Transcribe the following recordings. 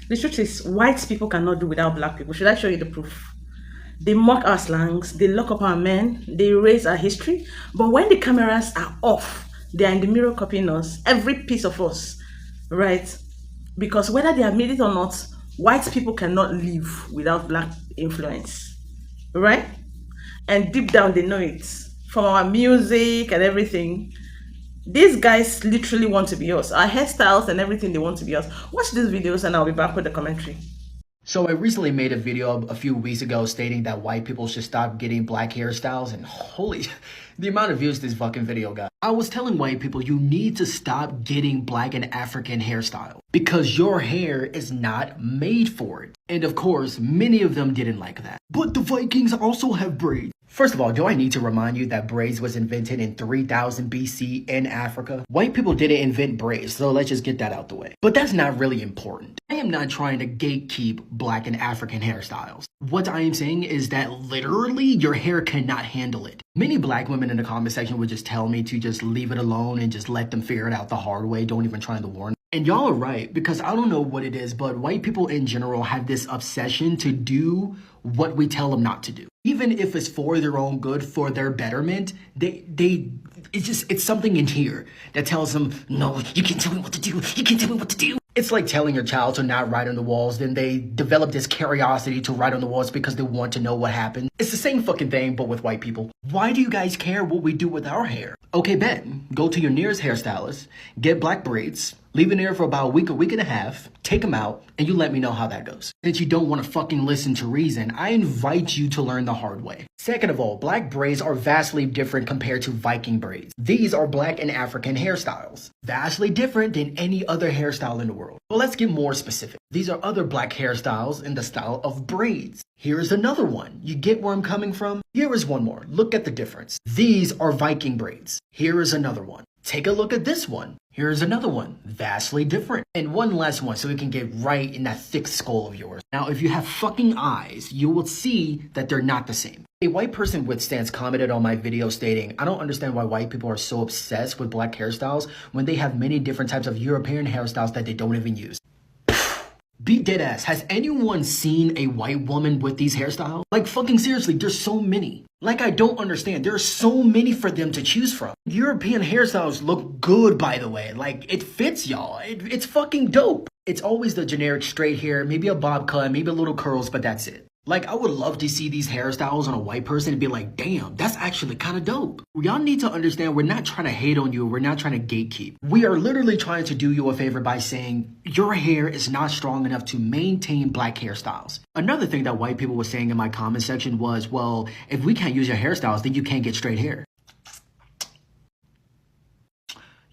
The truth is, white people cannot do without black people. Should I show you the proof? They mock our slangs, they lock up our men, they erase our history. But when the cameras are off, they are in the mirror copying us, every piece of us, right? Because whether they admit it or not, white people cannot live without black influence, right? And deep down, they know it from our music and everything. These guys literally want to be us. Our hairstyles and everything, they want to be us. Watch these videos and I'll be back with the commentary. So I recently made a video a few weeks ago stating that white people should stop getting black hairstyles, and holy, the amount of views this fucking video got. I was telling white people you need to stop getting black and African hairstyle because your hair is not made for it. And of course, many of them didn't like that. But the Vikings also have braids. First of all, do I need to remind you that braids was invented in 3000 BC in Africa? White people didn't invent braids, so let's just get that out the way. But that's not really important. I am not trying to gatekeep black and African hairstyles. What I am saying is that literally your hair cannot handle it. Many black women in the comment section would just tell me to just leave it alone and just let them figure it out the hard way. Don't even try to warn them. And y'all are right, because I don't know what it is, but white people in general have this obsession to do what we tell them not to do. Even if it's for their own good, for their betterment, it's something in here that tells them, no, you can't tell me what to do. You can't tell me what to do. It's like telling your child to not write on the walls, then they develop this curiosity to write on the walls because they want to know what happened. It's the same fucking thing, but with white people. Why do you guys care what we do with our hair? Okay, bet. Go to your nearest hairstylist, get black braids, leave it there for about a week and a half, take them out, and you let me know how that goes. Since you don't want to fucking listen to reason, I invite you to learn the hard way. Second of all, black braids are vastly different compared to Viking braids. These are black and African hairstyles. Vastly different than any other hairstyle in the world. But let's get more specific. These are other black hairstyles in the style of braids. Here is another one. You get where I'm coming from? Here is one more. Look at the difference. These are Viking braids. Here is another one. Take a look at this one. Here's another one, vastly different. And one last one so we can get right in that thick skull of yours. Now, if you have fucking eyes, you will see that they're not the same. A white person with stance commented on my video stating, I don't understand why white people are so obsessed with black hairstyles when they have many different types of European hairstyles that they don't even use. Be deadass. Has anyone seen a white woman with these hairstyles? Like, fucking seriously, there's so many. Like, I don't understand. There are so many for them to choose from. European hairstyles look good, by the way. Like, it fits y'all. It's fucking dope. It's always the generic straight hair, maybe a bob cut, maybe a little curls, but that's it. Like, I would love to see these hairstyles on a white person and be like, damn, that's actually kind of dope. Y'all need to understand we're not trying to hate on you. We're not trying to gatekeep. We are literally trying to do you a favor by saying your hair is not strong enough to maintain black hairstyles. Another thing that white people were saying in my comment section was, well, if we can't use your hairstyles, then you can't get straight hair.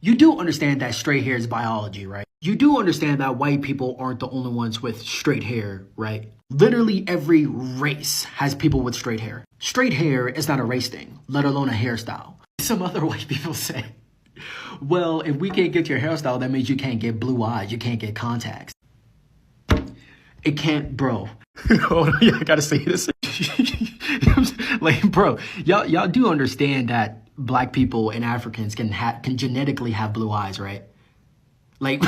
You do understand that straight hair is biology, right? You do understand that white people aren't the only ones with straight hair, right? Literally every race has people with straight hair. Straight hair is not a race thing, let alone a hairstyle. Some other white people say, well, if we can't get your hairstyle, that means you can't get blue eyes, you can't get contacts. It can't, bro. Hold on, I gotta say this. Like, bro, y'all do understand that black people and Africans can genetically have blue eyes, right? Like,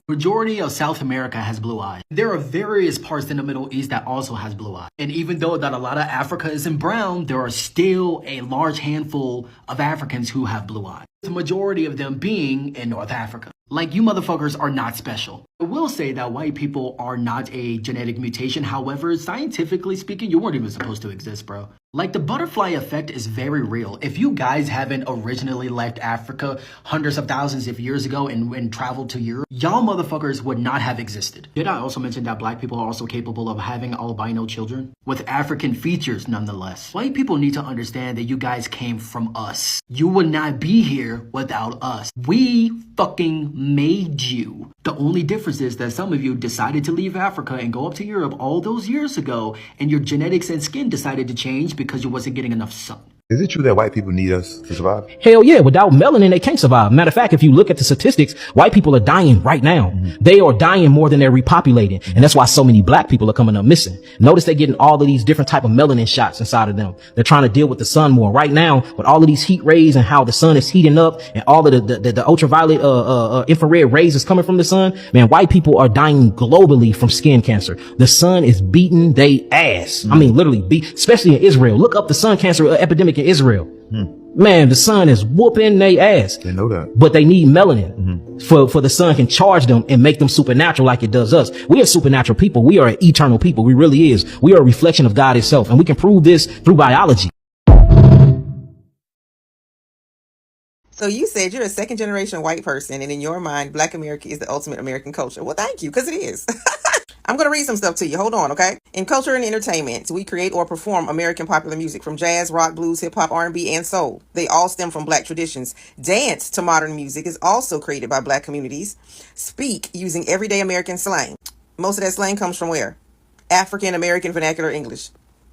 majority of South America has blue eyes. There are various parts in the Middle East that also has blue eyes. And even though that a lot of Africa is in brown, there are still a large handful of Africans who have blue eyes. The majority of them being in North Africa. Like, you motherfuckers are not special. I will say that white people are not a genetic mutation. However, scientifically speaking, you weren't even supposed to exist, bro. Like, the butterfly effect is very real. If you guys haven't originally left Africa hundreds of thousands of years ago and traveled to Europe, y'all motherfuckers would not have existed. Did I also mention that black people are also capable of having albino children? With African features, nonetheless. White people need to understand that you guys came from us. You would not be here without us. We fucking made you. The only difference is that some of you decided to leave Africa and go up to Europe all those years ago, and your genetics and skin decided to change because you wasn't getting enough sun. Is it true that white people need us to survive? Hell yeah, without melanin, they can't survive. Matter of fact, if you look at the statistics, white people are dying right now. They are dying more than they're repopulating. And that's why so many black people are coming up missing. Notice they're getting all of these different type of melanin shots inside of them. They're trying to deal with the sun more. Right now, with all of these heat rays and how the sun is heating up and all of the ultraviolet, infrared rays is coming from the sun, man, white people are dying globally from skin cancer. The sun is beating they ass. I mean, literally especially in Israel. Look up the sun cancer epidemic in Israel. Man, the sun is whooping they ass. They know that. But they need melanin for the sun can charge them and make them supernatural like it does us. We are supernatural people. We are an eternal people. We really is. We are a reflection of God itself. And we can prove this through biology. So you said you're a second generation white person, and in your mind, Black America is the ultimate American culture. Well, thank you, because it is. I'm going to read some stuff to you. Hold on, okay? In culture and entertainment, we create or perform American popular music from jazz, rock, blues, hip-hop, R&B, and soul. They all stem from Black traditions. Dance to modern music is also created by Black communities. Speak using everyday American slang. Most of that slang comes from where? African American vernacular English.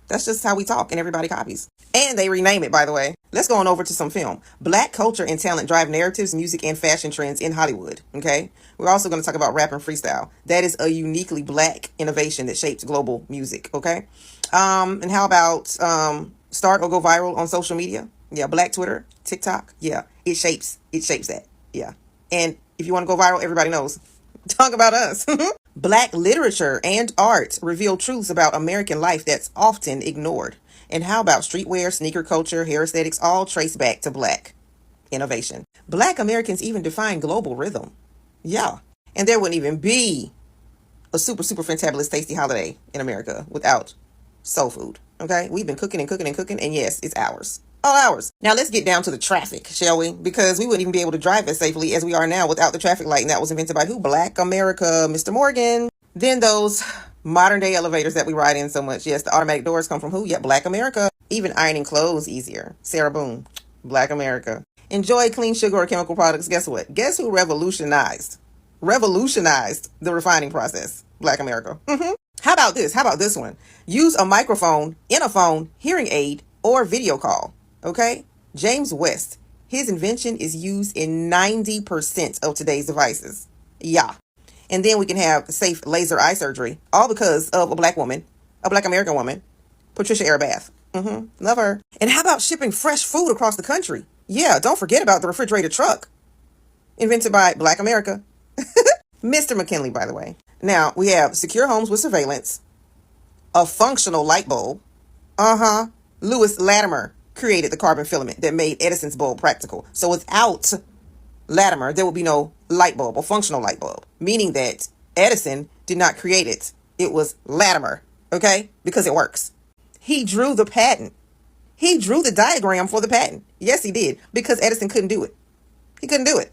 That's just how we talk, and everybody copies. And they rename it, by the way. Let's go on over to some film. Black culture and talent drive narratives, music, and fashion trends in Hollywood, okay? We're also going to talk about rap and freestyle. That is a uniquely Black innovation that shapes global music, okay? And how about start or go viral on social media? Yeah, Black Twitter, TikTok. Yeah, it shapes that. Yeah. And if you want to go viral, everybody knows. Talk about us. Black literature and art reveal truths about American life that's often ignored. And how about streetwear, sneaker culture, hair aesthetics, all trace back to Black innovation. Black Americans even define global rhythm. Yeah. And there wouldn't even be a super fantabulous tasty holiday in America without soul food. Okay? We've been cooking and cooking and cooking, and yes, it's ours. All ours. Now let's get down to the traffic, shall we? Because we wouldn't even be able to drive as safely as we are now without the traffic light, and that was invented by who? Black America, Mr. Morgan. Then those modern day elevators that we ride in so much. Yes, the automatic doors come from who? Yeah, Black America. Even ironing clothes easier. Sarah Boone, Black America. Enjoy clean sugar or chemical products. Guess what? Guess who revolutionized the refining process? Black America. How about this? How about this one? Use a microphone in a phone, hearing aid, or video call. Okay? James West. His invention is used in 90% of today's devices. Yeah. And then we can have safe laser eye surgery, all because of a Black woman, a Black American woman, Patricia Arabath. Love her. And how about shipping fresh food across the country? Yeah, don't forget about the refrigerated truck. Invented by Black America. Mr. McKinley, by the way. Now, we have secure homes with surveillance, a functional light bulb. Lewis Latimer created the carbon filament that made Edison's bulb practical. So without Latimer, there would be no light bulb or functional light bulb, meaning that Edison did not create it. It was Latimer, okay? Because it works. He drew the patent. He drew the diagram for the patent. Yes, he did, because Edison couldn't do it. He couldn't do it.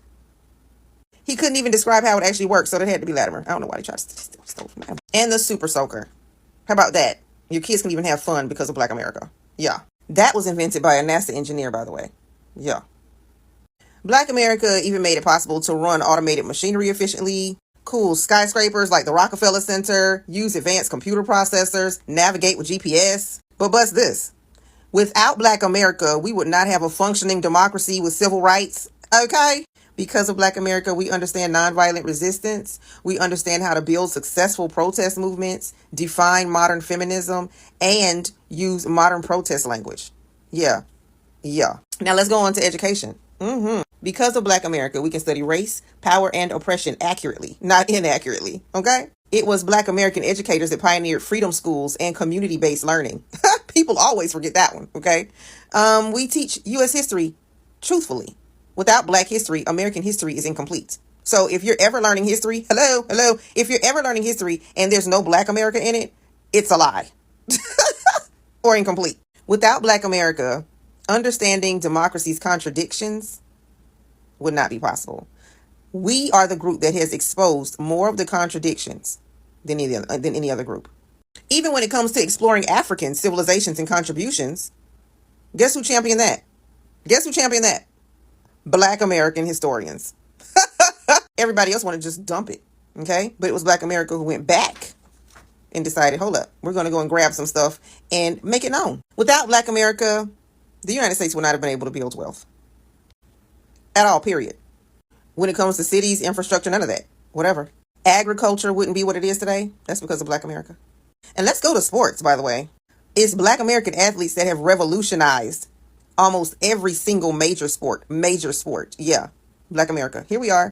He couldn't even describe how it actually works, so it had to be Latimer. I don't know why he tried to steal from Latimer. And the super soaker. How about that? Your kids can even have fun because of Black America. Yeah. That was invented by a NASA engineer, by the way. Yeah. Black America even made it possible to run automated machinery efficiently, cool skyscrapers like the Rockefeller Center, use advanced computer processors, navigate with GPS. But bust this. Without Black America, we would not have a functioning democracy with civil rights. Okay? Because of Black America, we understand nonviolent resistance. We understand how to build successful protest movements, define modern feminism, and use modern protest language. Yeah. Now let's go on to education. Because of Black America, we can study race, power, and oppression accurately, not inaccurately. Okay? It was Black American educators that pioneered freedom schools and community-based learning. People always forget that one. Okay? We teach U.S. history truthfully. Without Black history, American history is incomplete. So if you're ever learning history, hello, if you're ever learning history and there's no Black America in it, it's a lie or incomplete. Without Black America, understanding democracy's contradictions would not be possible. We are the group that has exposed more of the contradictions than any other group. Even when it comes to exploring African civilizations and contributions, guess who championed that? Black American historians. Everybody else wanted to just dump it, okay? But it was Black America who went back and decided, hold up, we're going to go and grab some stuff and make it known. Without Black America, the United States would not have been able to build wealth. At all, period. When it comes to cities, infrastructure, none of that. Whatever. Agriculture wouldn't be what it is today. That's because of Black America. And let's go to sports, by the way. It's Black American athletes that have revolutionized almost every single major sport. Major sport. Yeah. Black America. Here we are.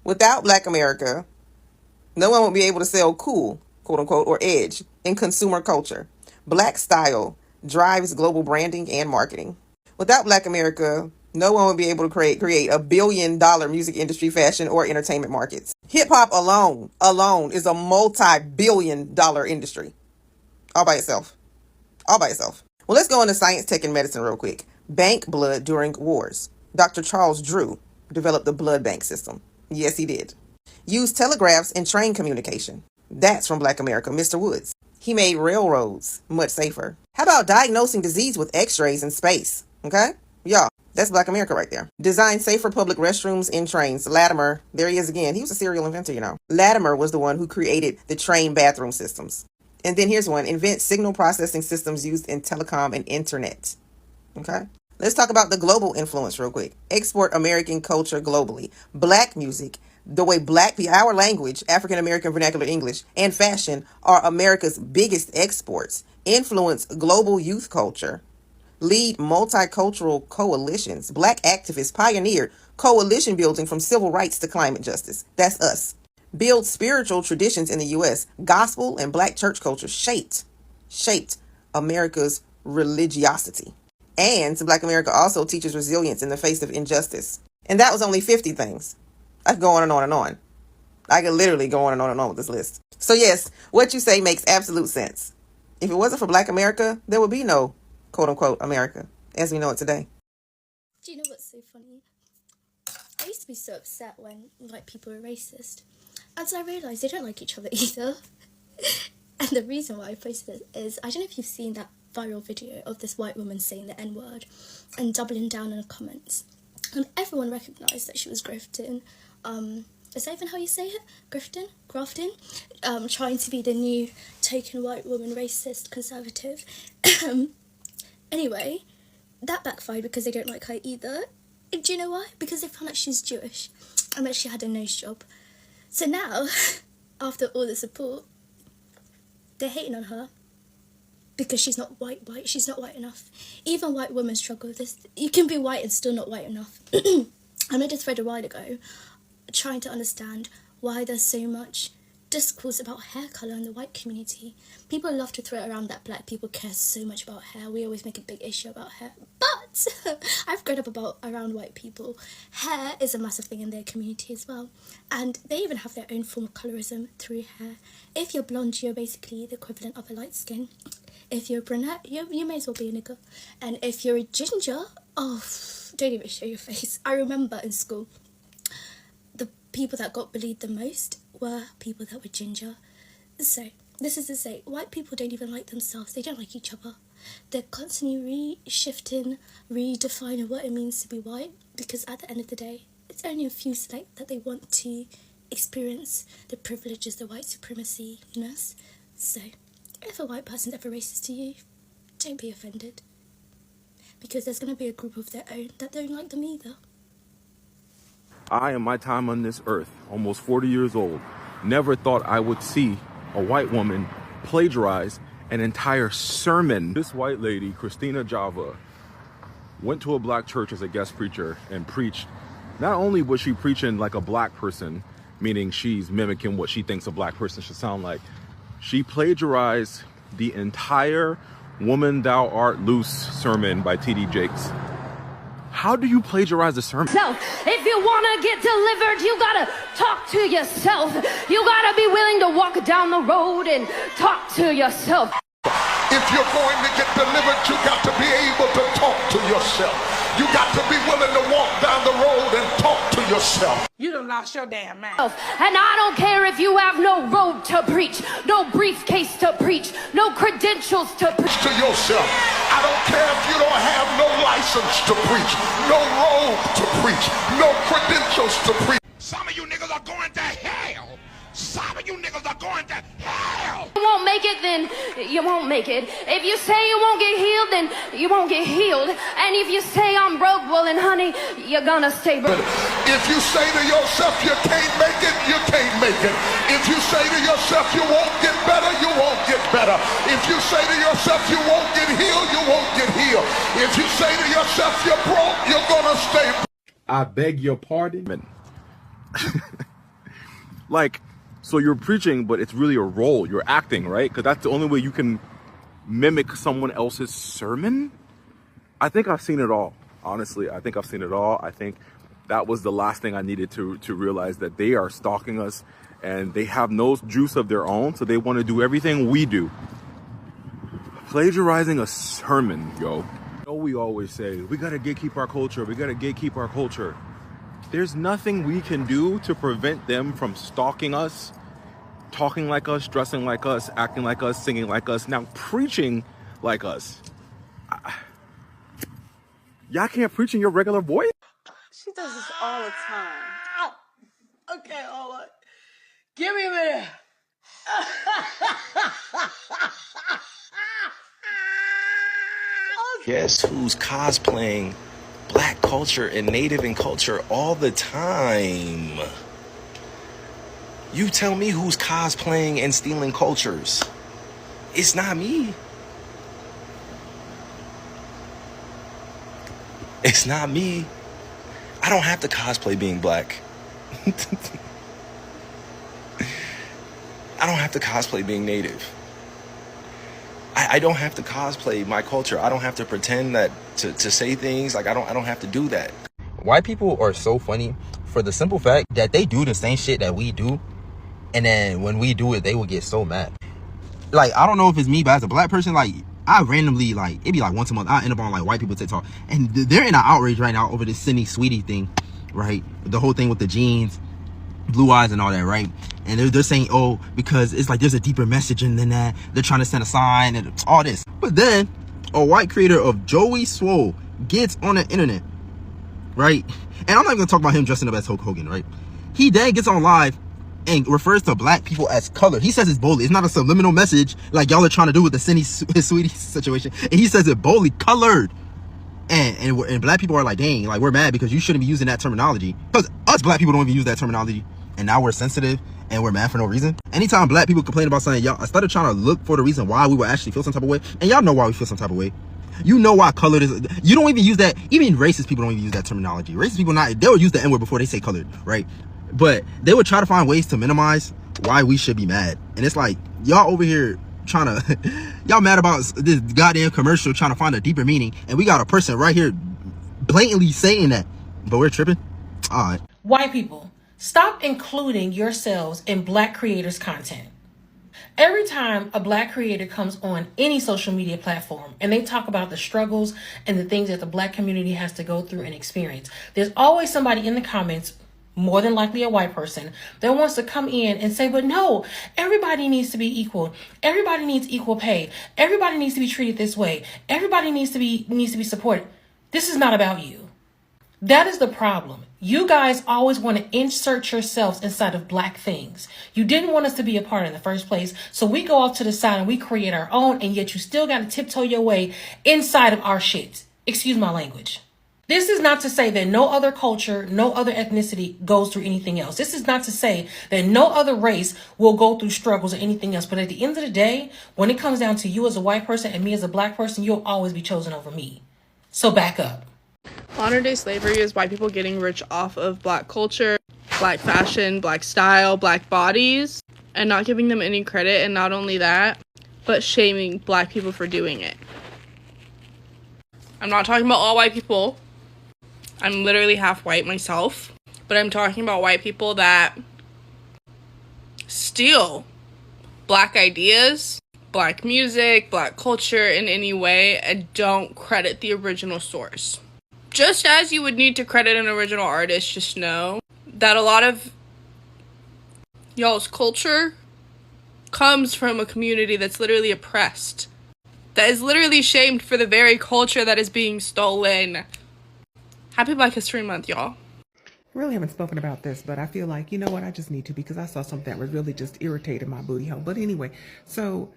Without Black America, no one would be able to sell cool, quote unquote, or edge in consumer culture. Black style drives global branding and marketing. Without Black America, no one would be able to create $1 billion music industry, fashion, or entertainment markets. Hip hop alone is a multi-billion dollar industry. All by itself. All by itself. Well, let's go into science, tech, and medicine real quick. Bank blood during wars. Dr. Charles Drew developed the blood bank system. Yes, he did. Used telegraphs in train communication. That's from Black America, Mr. Woods. He made railroads much safer. How about diagnosing disease with x-rays in space? Okay? Yeah, that's Black America right there. Designed safer public restrooms in trains. Latimer, there he is again. He was a serial inventor, you know. Latimer was the one who created the train bathroom systems. And then here's one. Invent signal processing systems used in telecom and internet. Okay? Let's talk about the global influence real quick. Export American culture globally. Black music, the way Black people, our language, African American vernacular English, and fashion are America's biggest exports. Influence global youth culture. Lead multicultural coalitions. Black activists pioneered coalition building from civil rights to climate justice. That's us. Build spiritual traditions in the U.S. Gospel and Black church culture shaped America's religiosity. And Black America also teaches resilience in the face of injustice. And that was only 50 things. I could go on and on and on. I could literally go on and on and on with this list. So yes, what you say makes absolute sense. If it wasn't for Black America, there would be no quote unquote America as we know it today. Do you know what's so funny? I used to be so upset when white people were racist. And so I realised they don't like each other either. And the reason why I posted it is, I don't know if you've seen that viral video of this white woman saying the N-word and doubling down in the comments. And everyone recognised that she was grifting. Is that even how you say it? Grafting? Trying to be the new token white woman, racist, conservative. Anyway, that backfired because they don't like her either. Do you know why? Because they found out she's Jewish and that she had a nose job. So now, after all the support, they're hating on her because she's not white, she's not white enough. Even white women struggle with this. You can be white and still not white enough. I made a thread a while ago trying to understand why there's so much discourse about hair colour in the white community. People love to throw around that Black people care so much about hair. We always make a big issue about hair. But I've grown up around white people. Hair is a massive thing in their community as well. And they even have their own form of colorism through hair. If you're blonde, you're basically the equivalent of a light skin. If you're brunette, you may as well be a nigger. And if you're a ginger, oh, don't even show your face. I remember in school, the people that got bullied the most were people that were ginger. So, this is to say, white people don't even like themselves. They don't like each other. They're constantly re-shifting, redefining what it means to be white, because at the end of the day, it's only a few select that they want to experience the privileges, the white supremacy-ness. So, if a white person's ever racist to you, don't be offended, because there's going to be a group of their own that don't like them either. I, in my time on this earth, almost 40 years old, never thought I would see a white woman plagiarize an entire sermon. This white lady, Christina Java, went to a Black church as a guest preacher and preached. Not only was she preaching like a Black person, meaning she's mimicking what she thinks a Black person should sound like, she plagiarized the entire Woman Thou Art Loose sermon by T.D. Jakes. How do you plagiarize a sermon? If you want to get delivered, you got to talk to yourself. You got to be willing to walk down the road and talk to yourself. If you're going to get delivered, you got to be able to talk to yourself. You got to be willing to walk down the road and talk to yourself. You done lost your damn mind. And I don't care if you have no robe to preach, no briefcase to preach, no credentials to preach. To yourself. I don't care if you don't have no license to preach, no robe to preach, no credentials to preach. Some of you niggas are going to hell. Some of you niggas are going to hell. You won't make it, then you won't make it. If you say you won't get healed, then you won't get healed. And if you say I'm broke, well then honey, you're gonna stay broke. If you say to yourself you can't make it, you can't make it. If you say to yourself you won't get better, you won't get better. If you say to yourself you won't get healed, you won't get healed. If you say to yourself you're broke, you're gonna stay broke. I beg your pardon. Like, so you're preaching, but it's really a role. You're acting, right? Because that's the only way you can mimic someone else's sermon. I think I've seen it all. Honestly, I think I've seen it all. I think that was the last thing I needed to realize, that they are stalking us and they have no juice of their own. So they want to do everything we do. Plagiarizing a sermon, yo. You know, we always say, we got to gatekeep our culture. We got to gatekeep our culture. There's nothing we can do to prevent them from stalking us, talking like us, dressing like us, acting like us, singing like us, now preaching like us. Y'all can't preach in your regular voice? She does this all the time. Okay, hold on. Give me a minute. Guess who's cosplaying Black culture and Native and culture all the time? You tell me who's cosplaying and stealing cultures. It's not me. It's not me. I don't have to cosplay being Black. I don't have to cosplay being Native. I don't have to cosplay my culture. I don't have to pretend that to say things. Like I don't have to do that. White people are so funny for the simple fact that they do the same shit that we do, and then when we do it, they will get so mad. Like, I don't know if it's me, but as a Black person, like, I randomly, like, it'd be like once a month, I end up on like white people TikTok, and they're in an outrage right now over this Sydney Sweetie thing, right? The whole thing with the jeans, blue eyes and all that, right? And they're saying, oh, because it's like there's a deeper message than that. They're trying to send a sign and all this. But then a white creator of Joey Swole gets on the internet, right? And I'm not even gonna talk about him dressing up as Hulk Hogan, right? He then gets on live and refers to Black people as colored. He says it's boldly. It's not a subliminal message like y'all are trying to do with the Cindy Sweetie situation. And he says it boldly, colored. And Black people are like, dang, like, we're mad because you shouldn't be using that terminology. Because us Black people don't even use that terminology. And now we're sensitive and we're mad for no reason. Anytime Black people complain about something, y'all, I started trying to look for the reason why we would actually feel some type of way. And y'all know why we feel some type of way. You know why colored is. You don't even use that. Even racist people don't even use that terminology. Racist people, they'll use the N-word before they say colored, right? But they would try to find ways to minimize why we should be mad. And it's like, y'all over here trying to, y'all mad about this goddamn commercial trying to find a deeper meaning. And we got a person right here blatantly saying that, but we're tripping. All right. White people, stop including yourselves in Black creators' content. Every time a Black creator comes on any social media platform and they talk about the struggles and the things that the Black community has to go through and experience, there's always somebody in the comments, more than likely a white person, that wants to come in and say, but no, everybody needs to be equal. Everybody needs equal pay. Everybody needs to be treated this way. Everybody needs to be supported. This is not about you. That is the problem. You guys always want to insert yourselves inside of Black things. You didn't want us to be a part in the first place, so we go off to the side and we create our own, and yet you still got to tiptoe your way inside of our shit. Excuse my language. This is not to say that no other culture, no other ethnicity goes through anything else. This is not to say that no other race will go through struggles or anything else. But at the end of the day, when it comes down to you as a white person and me as a Black person, you'll always be chosen over me. So back up. Modern day slavery is white people getting rich off of Black culture, Black fashion, Black style, Black bodies, and not giving them any credit. And not only that, but shaming Black people for doing it. I'm not talking about all white people. I'm literally half white myself, but I'm talking about white people that steal Black ideas, Black music, Black culture in any way, and don't credit the original source. Just as you would need to credit an original artist, just know that a lot of y'all's culture comes from a community that's literally oppressed, that is literally shamed for the very culture that is being stolen. Happy Black History Month, y'all. really haven't spoken about this, but I feel like, you know what, I just need to, because I saw something that was really just irritated my booty hole. But anyway, so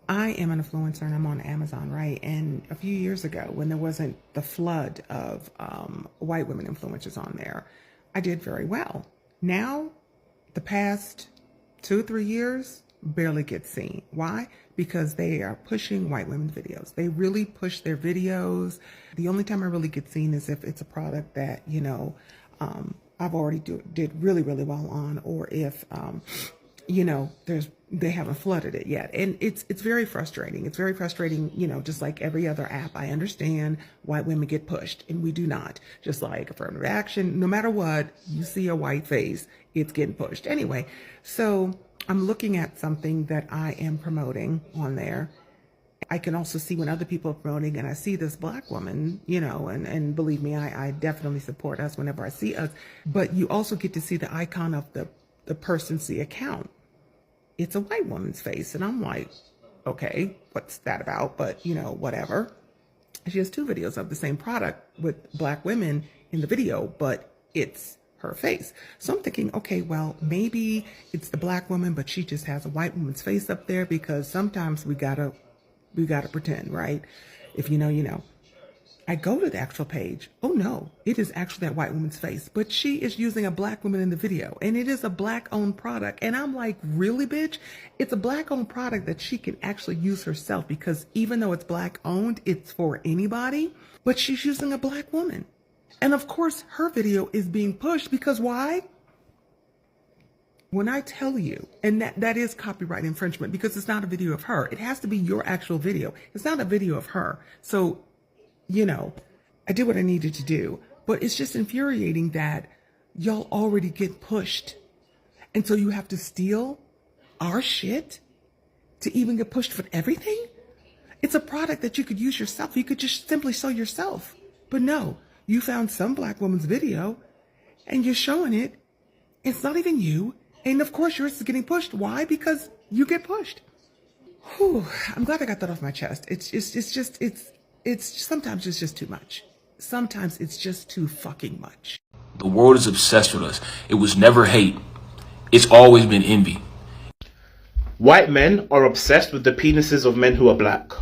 I am an influencer and I'm on Amazon, right? And a few years ago, when there wasn't the flood of white women influencers on there, I did very well. Now, the past 2 or 3 years, barely get seen. Why? Because they are pushing white women's videos. They really push their videos. The only time I really get seen is if it's a product that, you know, I've already did really, really well on, or if, you know, they haven't flooded it yet. And it's very frustrating. It's very frustrating, you know, just like every other app. I understand white women get pushed, and we do not. Just like affirmative action, no matter what, you see a white face, it's getting pushed. Anyway, so I'm looking at something that I am promoting on there. I can also see when other people are promoting, and I see this black woman, you know, and believe me, I definitely support us whenever I see us. But you also get to see the icon of the person's the account. It's a white woman's face. And I'm like, okay, what's that about? But, you know, whatever. She has 2 videos of the same product with black women in the video, but it's her face. So I'm thinking, okay, well, maybe it's the black woman, but she just has a white woman's face up there, because sometimes we gotta pretend, right? If you know, you know. I go to the actual page. Oh no, it is actually that white woman's face, but she is using a black woman in the video, and it is a black owned product. And I'm like, really, bitch? It's a black owned product that she can actually use herself, because even though it's black owned, it's for anybody, but she's using a black woman. And of course her video is being pushed, because why? When I tell you, and that is copyright infringement, because it's not a video of her. It has to be your actual video. It's not a video of her. So, you know, I did what I needed to do, but it's just infuriating that y'all already get pushed. And so you have to steal our shit to even get pushed for everything? It's a product that you could use yourself. You could just simply sell yourself. But no, you found some black woman's video and you're showing it. It's not even you. And of course yours is getting pushed. Why? Because you get pushed. Whew, I'm glad I got that off my chest. Sometimes it's just too much. Sometimes it's just too fucking much. The world is obsessed with us. It was never hate. It's always been envy. White men are obsessed with the penises of men who are black.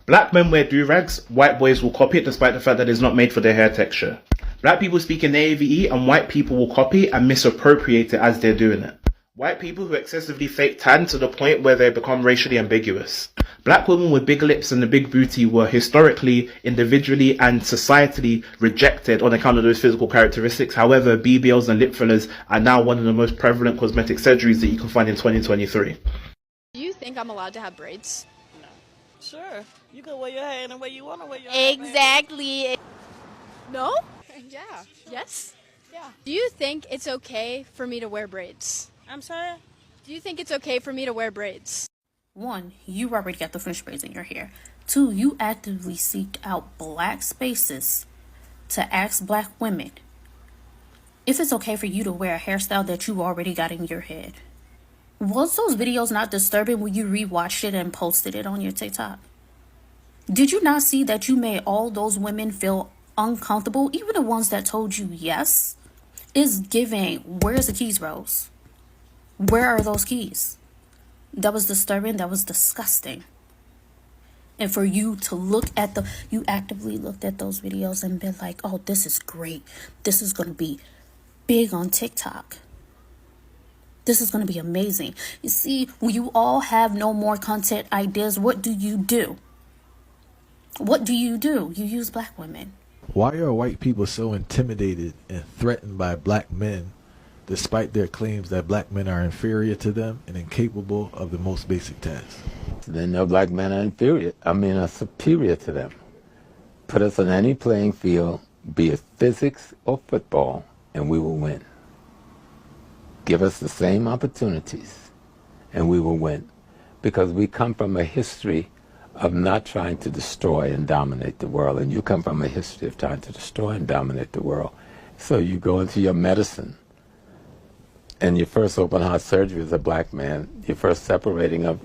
Black men wear do-rags, white boys will copy it despite the fact that it's not made for their hair texture. Black people speak in AAVE and white people will copy and misappropriate it as they're doing it. White people who excessively fake tan to the point where they become racially ambiguous. Black women with big lips and a big booty were historically, individually and societally rejected on account of those physical characteristics. However, BBLs and lip fillers are now one of the most prevalent cosmetic surgeries that you can find in 2023. Do you think I'm allowed to have braids? No. Sure. You can wear your hair any way you want to wear your hair. Exactly. No? Yeah. Yes? Yeah. Do you think it's okay for me to wear braids? I'm sorry? Do you think it's okay for me to wear braids? 1, you already got the French braids in your hair. 2, you actively seeked out black spaces to ask black women if it's okay for you to wear a hairstyle that you already got in your head. Was those videos not disturbing when you rewatched it and posted it on your TikTok? Did you not see that you made all those women feel uncomfortable, even the ones that told you yes? Is giving, where's the keys, Rose? Where are those keys? That was disturbing. That was disgusting. And for you to look at you actively looked at those videos and been like, oh, this is great. This is going to be big on TikTok. This is going to be amazing. You see, when you all have no more content ideas, what do you do? What do? You use black women. Why are white people so intimidated and threatened by black men, despite their claims that black men are inferior to them and incapable of the most basic tasks? They know black men are superior to them. Put us on any playing field, be it physics or football, and we will win. Give us the same opportunities, and we will win. Because we come from a history of not trying to destroy and dominate the world, and you come from a history of trying to destroy and dominate the world. So you go into your medicine, and your first open heart surgery as a black man, your first separating of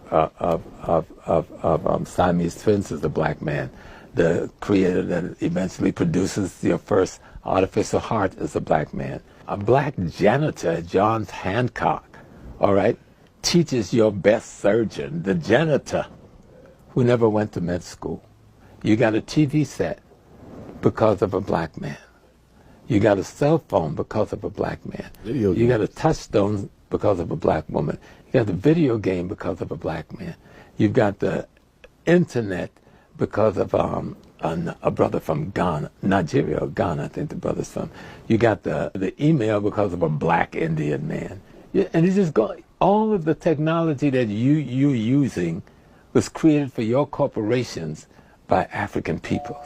Siamese twins as a black man, the creator that eventually produces your first artificial heart as a black man. A black janitor at Johns Hancock, all right, teaches your best surgeon, the janitor, who never went to med school. You got a TV set because of a black man. You got a cell phone because of a black man. You got a touchstone because of a black woman. You got the video game because of a black man. You've got the internet because of a brother from Ghana, Nigeria or Ghana, I think the brother's from. You got the email because of a black Indian man. And it's just going, all of the technology that you're using was created for your corporations by African peoples.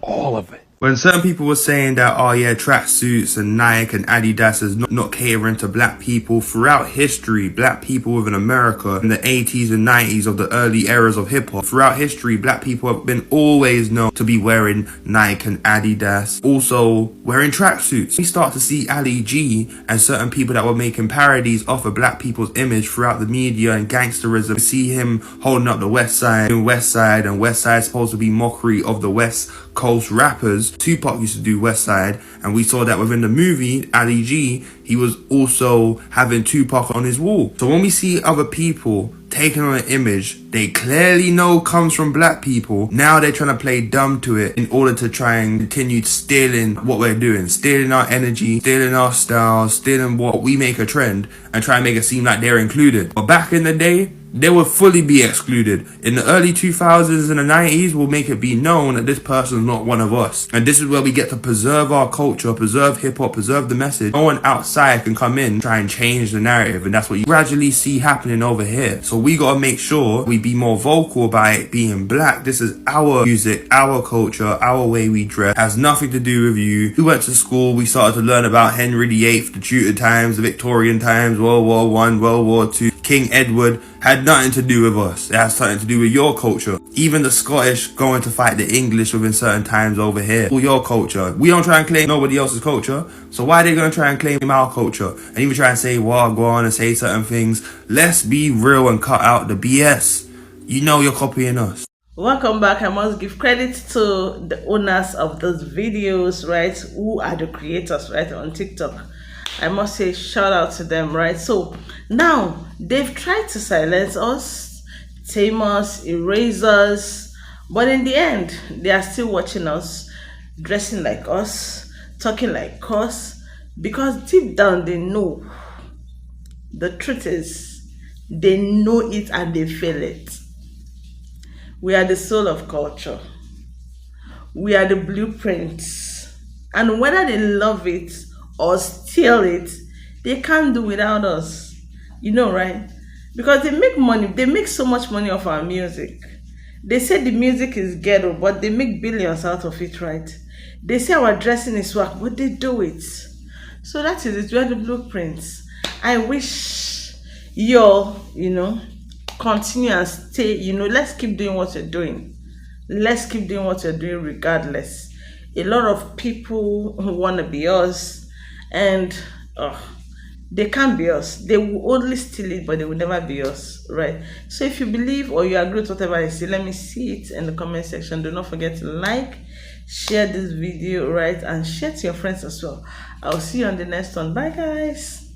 All of it. When certain people were saying that, oh yeah, tracksuits and Nike and Adidas is not catering to black people, throughout history, black people within America in the 80s and 90s of the early eras of hip hop, throughout history, black people have been always known to be wearing Nike and Adidas, also wearing tracksuits. We start to see Ali G and certain people that were making parodies off of black people's image throughout the media and gangsterism. We see him holding up the West Side, and West Side supposed to be mockery of the West Coast rappers. Tupac used to do West Side, and we saw that within the movie Ali G, he was also having Tupac on his wall. So when we see other people taking on an image they clearly know comes from black people, now they're trying to play dumb to it in order to try and continue stealing what we're doing, stealing our energy, stealing our styles, stealing what we make a trend, and try and make it seem like they're included. But back in the day, they would fully be excluded. In the early 2000s and the 90s, we'll make it be known that this person's not one of us. And this is where we get to preserve our culture, preserve hip-hop, preserve the message. No one outside can come in and try and change the narrative, and that's what you gradually see happening over here. So we gotta make sure we be more vocal about it being black. This is our music, our culture, our way we dress. It has nothing to do with you. We went to school, we started to learn about Henry VIII, the Tudor times, the Victorian times, World War I, World War II. King Edward had nothing to do with us. It has something to do with your culture. Even the Scottish going to fight the English within certain times over here. All your culture. We don't try and claim nobody else's culture. So why are they going to try and claim our culture? And even try and say, well, go on and say certain things. Let's be real and cut out the BS. You know you're copying us. Welcome back. I must give credit to the owners of those videos, right? Who are the creators, right, on TikTok. I must say shout out to them, right? So now they've tried to silence us, tame us, erase us, but in the end they are still watching us, dressing like us, talking like us, because deep down they know. The truth is they know it and they feel it. We are the soul of culture. We are the blueprints, and whether they love it or steal it, they can't do without us. You know, right? Because they make money. They make so much money off our music. They say the music is ghetto, but they make billions out of it, right? They say our dressing is whack, but they do it. So that is it. We are the blueprints. I wish you all, continue and stay, let's keep doing what you're doing. Let's keep doing what you're doing regardless. A lot of people who want to be us, and they can't be us. They will only steal it, but they will never be us, right? So if you believe or you agree with whatever I say, let me see it in the comment section. Do not forget to like, share this video, right, and share to your friends as well. I'll see you on the next one. Bye guys.